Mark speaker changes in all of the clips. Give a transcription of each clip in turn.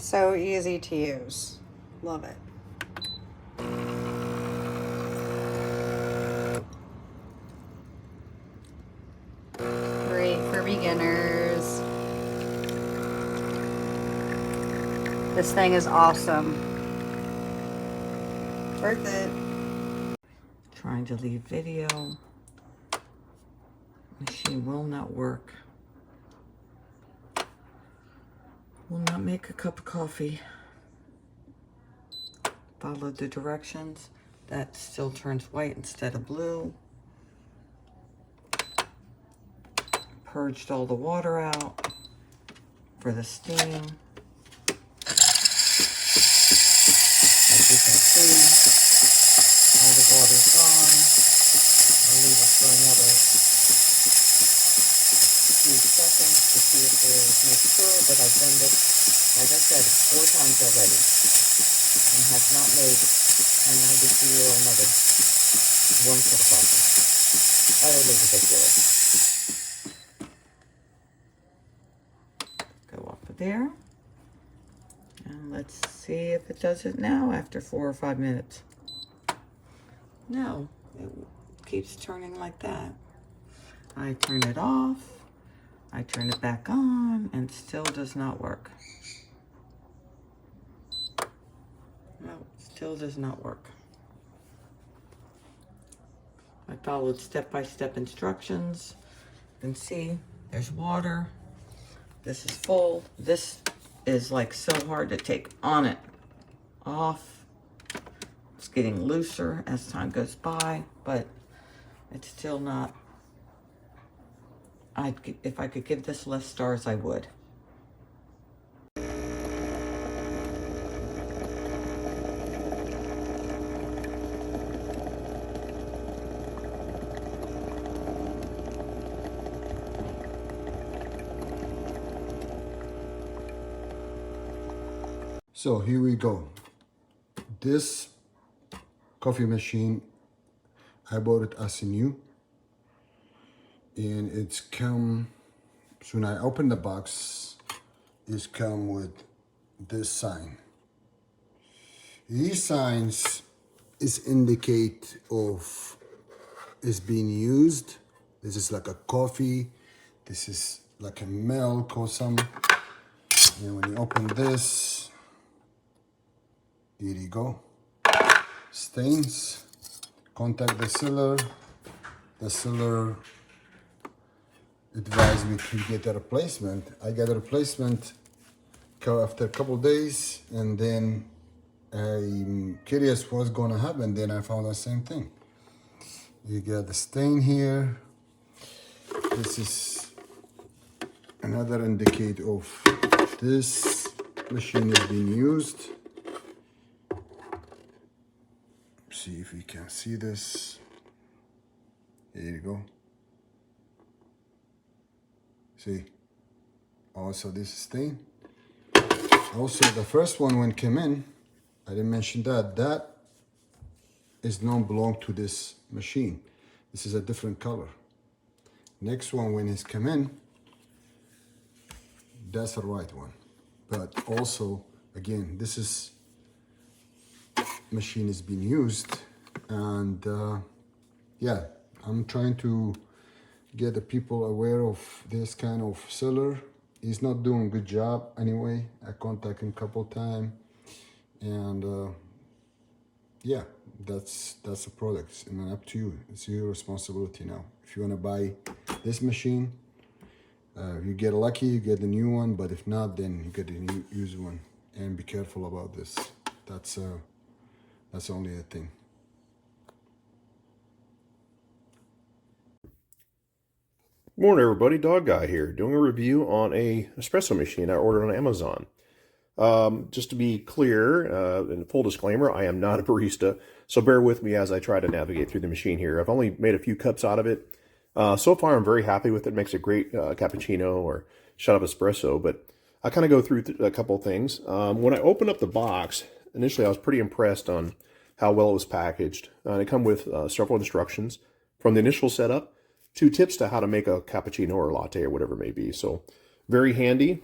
Speaker 1: So easy to use. Love it. Great for beginners. This thing is awesome. Worth it.
Speaker 2: Trying to leave video. Machine will not work. Will not make a cup of coffee. Followed the directions. That still turns white instead of blue. Purged all the water out for the steam. As you can see, all the water's gone. I'll leave it for another few seconds to see if there's mixture, but I've done this, like I said, 4 times already and has not made a 93-year-old mother 1 cup of coffee. Utterly ridiculous. Go off of there. And let's see if it does it now after 4 or 5 minutes. No, it keeps turning like that. I turn it off. I turn it back on and still does not work. No, still does not work. I followed step-by-step instructions. You can see there's water. This is full. This is like so hard to take on it, off. It's getting looser as time goes by, but it's still not. If I could give this less stars, I would.
Speaker 3: So here we go. This coffee machine, I bought it as a new, and it's come, so when I open the box, it's come with this sign. These signs is indicate of is being used. This is like a coffee, this is like a milk or something. And when you open this, here you go. Stains. Contact the seller. The seller advised me to get a replacement. I got a replacement after a couple days, and then I'm curious what's gonna happen. Then I found the same thing. You got the stain here. This is another indicator of this machine is being used. See if you can see this. There you go. See, also this stain. Also the first one when came in, I didn't mention that is not belong to this machine. This is a different color. Next one when it's come in, that's the right one. But also, again, this is machine is being used, and yeah, I'm trying to get the people aware of this kind of seller. He's not doing a good job anyway. I contacted him a couple times, and yeah, that's the product, and up to you. It's your responsibility now. If you want to buy this machine, you get lucky, you get the new one, but if not, then you get the new used one. And be careful about this. That's only a thing.
Speaker 4: Morning everybody, Dog Guy here, doing a review on a espresso machine I ordered on Amazon. Just to be clear, and full disclaimer, I am not a barista, so bear with me as I try to navigate through the machine here. I've only made a few cups out of it. So far I'm very happy with it. It makes a great cappuccino or shot of espresso, but I kind of go through a couple things. When I opened up the box, initially I was pretty impressed on how well it was packaged. It come with several instructions from the initial setup to tips to how to make a cappuccino or latte or whatever it may be. So very handy.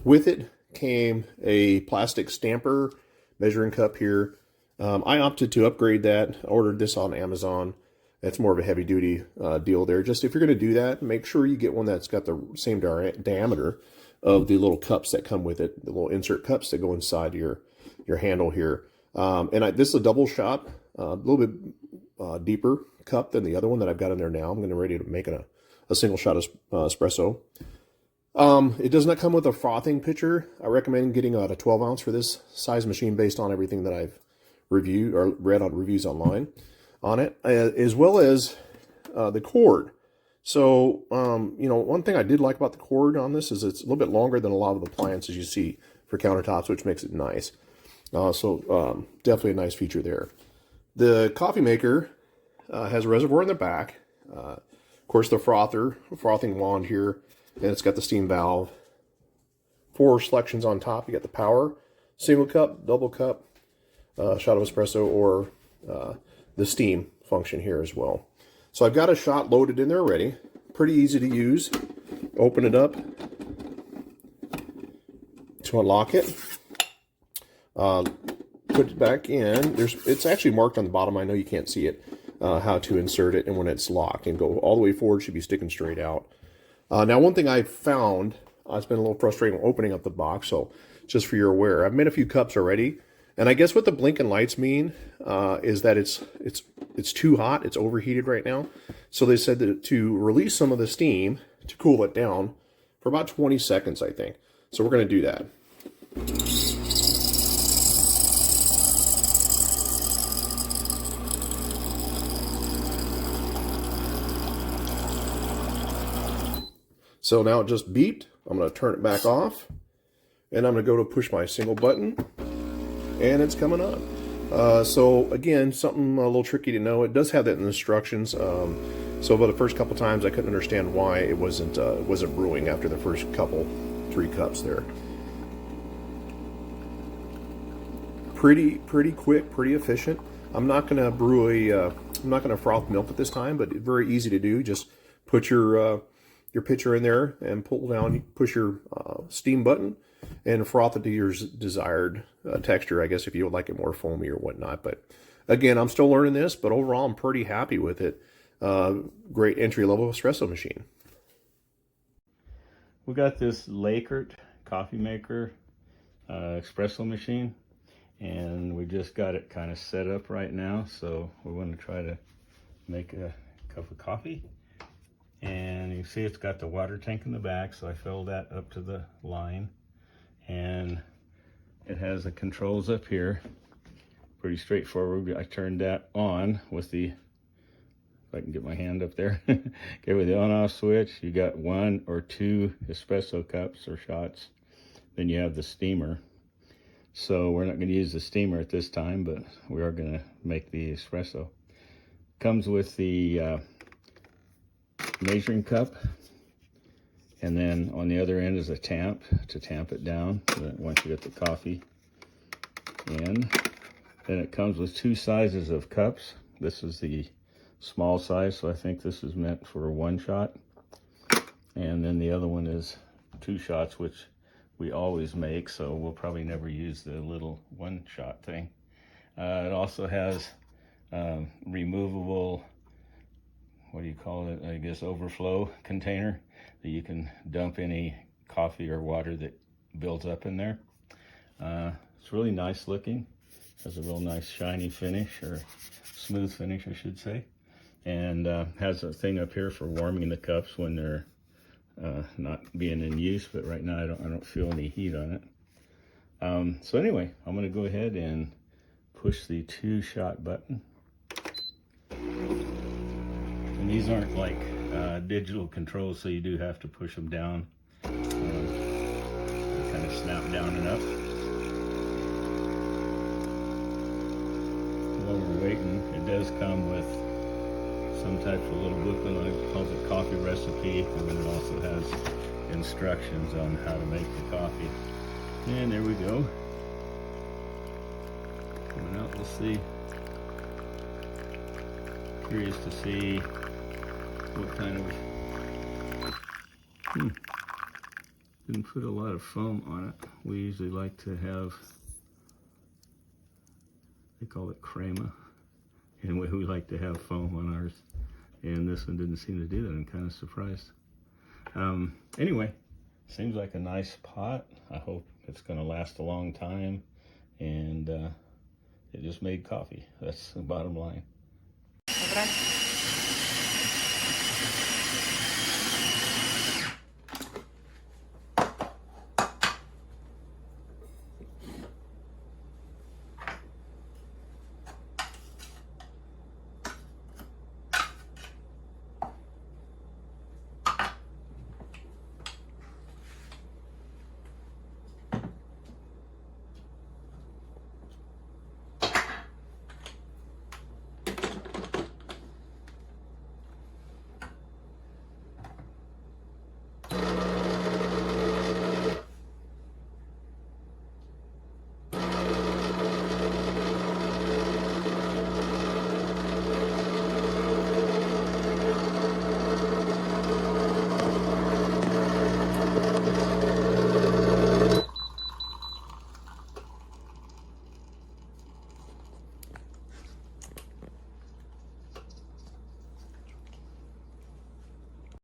Speaker 4: With it came a plastic stamper measuring cup here. I opted to upgrade that. I ordered this on Amazon. It's more of a heavy duty deal there. Just if you're going to do that, make sure you get one that's got the same diameter of the little cups that come with it, the little insert cups that go inside your handle here. This is a double shot, a little bit deeper cup than the other one that I've got in there now. I'm going to ready to make a single shot espresso. It does not come with a frothing pitcher. I recommend getting a 12 ounce for this size machine based on everything that I've reviewed or read on reviews online on it, as well as the cord. So, one thing I did like about the cord on this is it's a little bit longer than a lot of the appliances you see for countertops, which makes it nice. Definitely a nice feature there. The coffee maker has a reservoir in the back. Of course, the frothing wand here, and it's got the steam valve. 4 selections on top. You got the power, single cup, double cup, shot of espresso, or the steam function here as well. So I've got a shot loaded in there already. Pretty easy to use. Open it up to unlock it. Put it back in. It's actually marked on the bottom. I know you can't see it. How to insert it, and when it's locked, and go all the way forward, should be sticking straight out. Now, one thing I found, it's been a little frustrating opening up the box, so just for your aware, I've made a few cups already, and I guess what the blinking lights mean is that it's too hot, it's overheated right now. So they said that to release some of the steam to cool it down for about 20 seconds, I think. So we're going to do that. So now it just beeped. I'm going to turn it back off, and I'm going to go to push my single button, and it's coming on. So again, something a little tricky to know. It does have that in the instructions. So for the first couple times, I couldn't understand why it wasn't brewing after the first 3 cups there. Pretty quick, pretty efficient. I'm not going to I'm not going to froth milk at this time, but very easy to do. Just put your pitcher in there and pull down, push your steam button, and froth it to your desired texture, I guess, if you would like it more foamy or whatnot. But again, I'm still learning this, but overall I'm pretty happy with it. Great entry-level espresso machine.
Speaker 5: We got this Laekerrt coffee maker espresso machine, and we just got it kind of set up right now, so we're going to try to make a cup of coffee. And you see it's got the water tank in the back, so I filled that up to the line, and it has the controls up here. Pretty straightforward. I turned that on with the, if I can get my hand up there, okay, with the on-off switch. You got 1 or 2 espresso cups or shots. Then you have the steamer. So we're not going to use the steamer at this time, but we are going to make the espresso. Comes with the measuring cup, and then on the other end is a tamp to tamp it down so that once you get the coffee in. Then it comes with 2 sizes of cups. This is the small size, so I think this is meant for 1 shot, and then the other one is 2 shots, which we always make, so we'll probably never use the little 1 shot thing. It also has removable, what do you call it, I guess overflow container that you can dump any coffee or water that builds up in there. It's really nice looking. Has a real nice shiny finish, or smooth finish I should say, and has a thing up here for warming the cups when they're not being in use, but right now I don't feel any heat on it. So anyway, I'm going to go ahead and push the 2-shot button. And these aren't like digital controls, so you do have to push them down. They kind of snap down and up. While we're waiting, it does come with some type of little booklet, it calls it coffee recipe, and then it also has instructions on how to make the coffee. And there we go. Coming out, we'll see. Curious to see what kind of, didn't put a lot of foam on it. we usually like to have, they call it crema. And we like to have foam on ours. And this one didn't seem to do that. I'm kind of surprised. Anyway, seems like a nice pot. I hope it's going to last a long time. And it just made coffee. That's the bottom line.
Speaker 1: Okay.